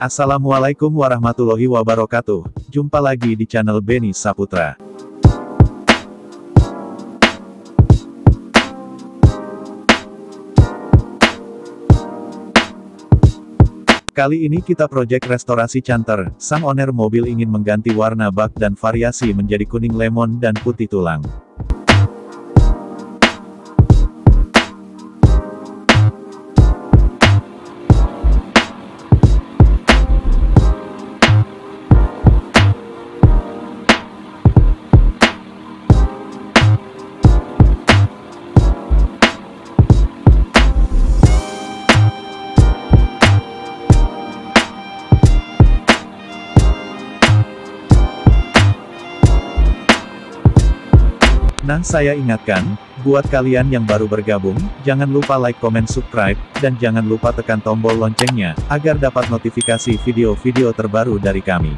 Assalamualaikum warahmatullahi wabarakatuh. Jumpa lagi di channel Beni Saputra. Kali ini kita project restorasi Canter. Sang owner mobil ingin mengganti warna bak dan variasi menjadi kuning lemon dan putih tulang. Nah, saya ingatkan, buat kalian yang baru bergabung, jangan lupa like, komen, subscribe, dan jangan lupa tekan tombol loncengnya, agar dapat notifikasi video-video terbaru dari kami.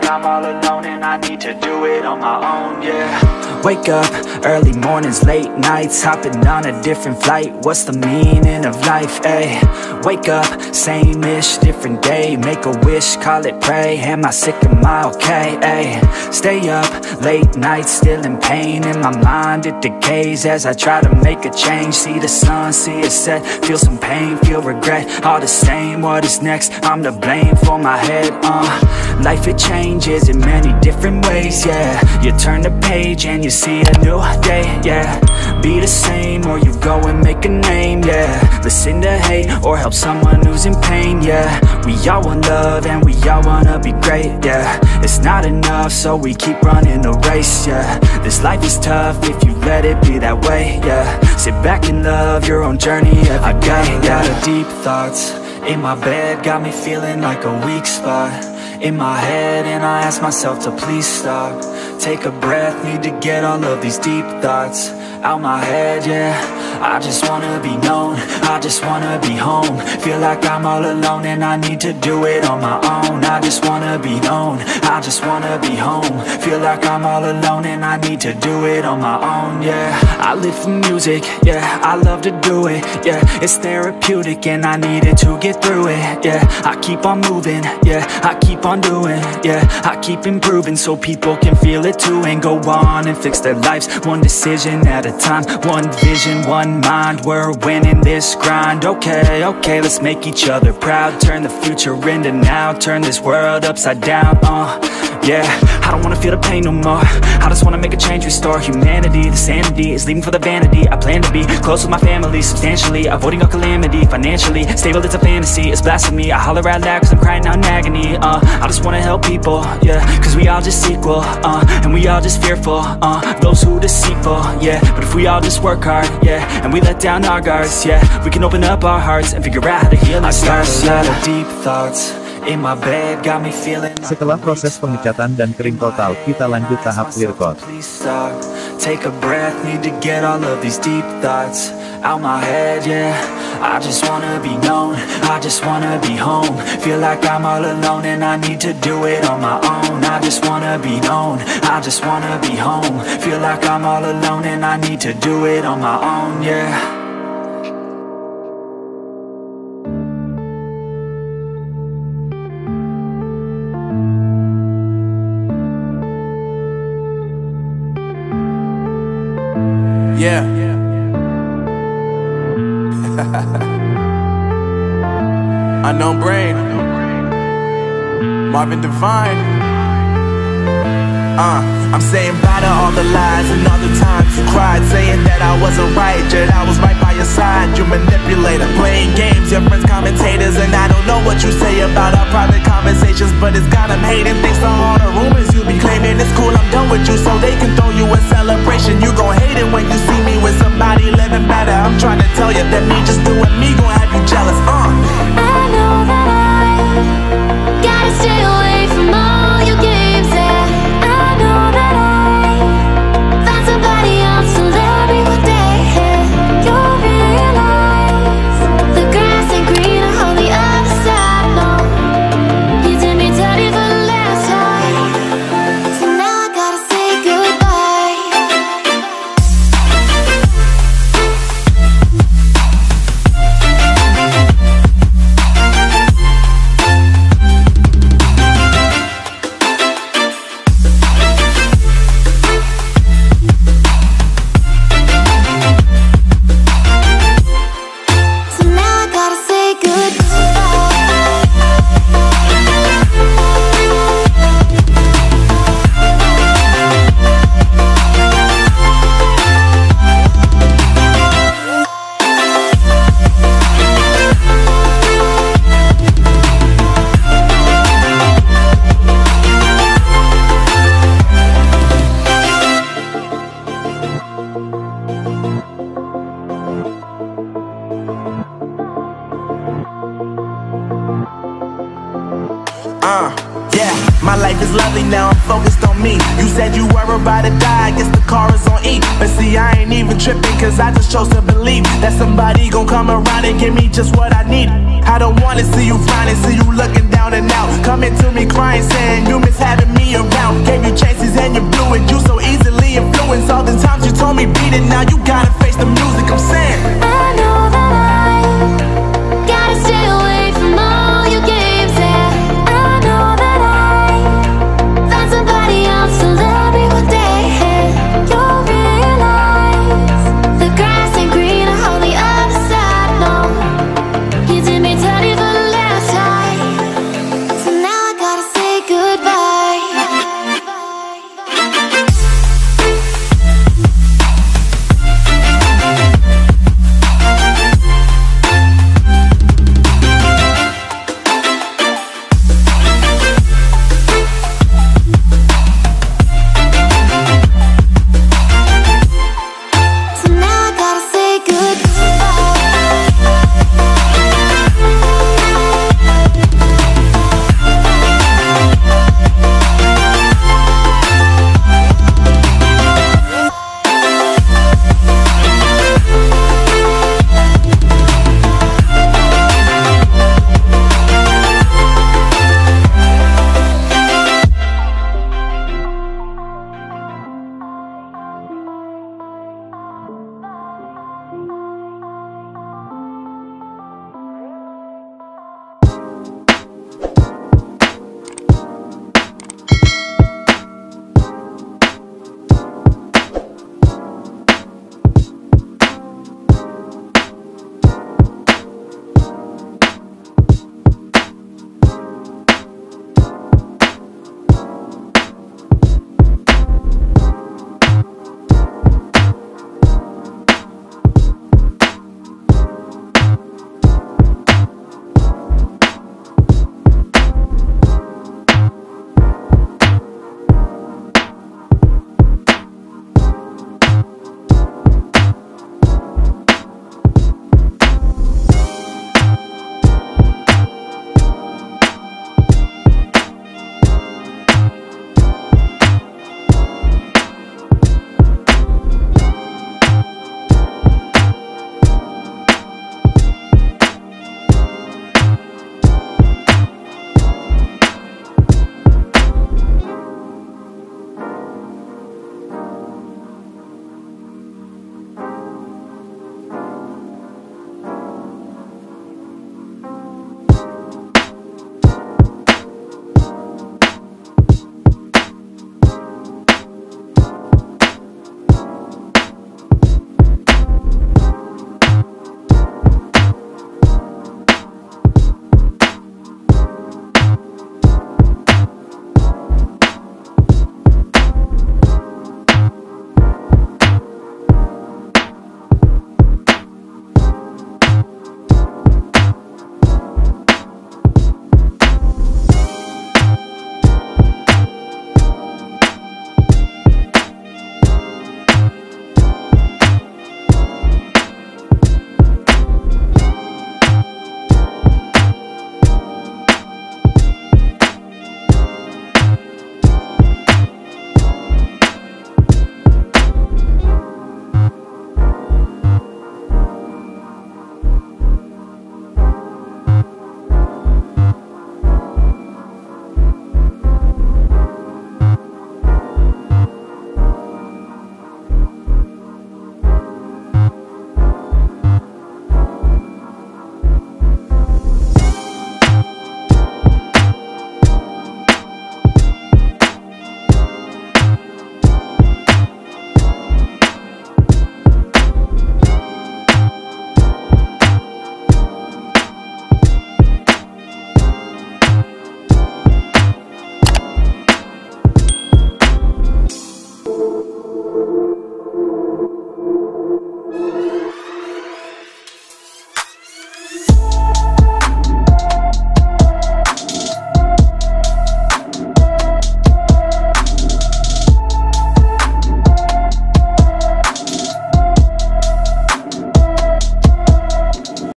I'm all alone and I need to do it on my own, yeah. Wake up, early mornings, late nights, hopping on a different flight. What's the meaning of life, ayy? Wake up, same-ish, different day. Make a wish, call it pray. Am I sick, am I okay, ayy? Stay up, late nights, still in pain. In my mind, it decays as I try to make a change. See the sun, see it set, feel some pain, feel regret. All the same, what is next? I'm to blame for my head, Life, it changes in many different ways, yeah. You turn the page and you see a new day, yeah. Be the same or you go and make a name, yeah. Listen to hate or help someone who's in pain, yeah. We all want love and we all wanna be great, yeah. It's not enough, so we keep running the race, yeah. This life is tough if you let it be that way, yeah. Sit back and love your own journey every day. I got a deep thoughts in my bed, got me feeling like a weak spot in my head, and I ask myself to please stop. Take a breath, need to get all of these deep thoughts out my head, yeah. I just wanna be known, I just wanna be home. Feel like I'm all alone and I need to do it on my own. I just wanna be known, I just wanna be home. Feel like I'm all alone and I need to do it on my own, yeah. I live for music, yeah, I love to do it, yeah. It's therapeutic and I need it to get through it, yeah. I keep on moving, yeah, I keep on doing, yeah. I keep improving so people can feel it too, and go on and fix their lives one decision at a time, one vision, one mind. We're winning this grind. Okay, okay, let's make each other proud. Turn the future into now. Turn this world upside down. Yeah, I don't wanna feel the pain no more. I just wanna make a change, restore humanity. The sanity is leaving for the vanity. I plan to be close with my family, substantially avoiding all calamity. Financially stable, it's a fantasy, it's blasphemy. I holler out loud cause I'm crying out in agony. I just wanna help people, yeah, cause we all just equal, and we all just fearful, those who deceitful, yeah. But if we all just work hard, yeah, and we let down our guards, yeah, we can open up our hearts and figure out how to heal ourselves. I got a lot of deep thoughts in my bed, got me feeling. Setelah proses pengecatan dan kering total, kita lanjut tahap clear coat. Take a breath, need to get all of these deep thoughts out my head, yeah. I just wanna be known, I just wanna be home. Feel like I'm all alone and I need to do it on my own. I just wanna be known, I just wanna be home. Feel like I'm all alone and I need to do it on my own, yeah. Yeah. Unknown Brain, Marvin Divine. I'm saying bye to all the lies and all the times you cried, saying that I wasn't right, yet I was right by your side. You manipulator, playing games, your friends commentators, and I don't know what you say about our private conversations, but it's got them hating. Thanks to all the rumors you be claiming. It's cool, I'm done with you, so they can throw you a celebration. You gon' hate it when you see me with somebody living better. I'm trying to tell you that me just doing me gon' have you jealous. I know that I gotta stay away from all your games, yeah. I know that I found somebody else to love me one day, yeah. You'll realize the grass ain't greener on the other side, no. You did me dirty for the last time, so now I gotta say goodbye. Yeah, my life is lovely now, I'm focused on me. You said you were about to die, I guess the car is on E. But see, I ain't even tripping, cause I just chose to believe that somebody gon' come around and give me just what I need. I don't wanna see you frowning, see you looking down and out, coming to me crying, saying you miss having me around.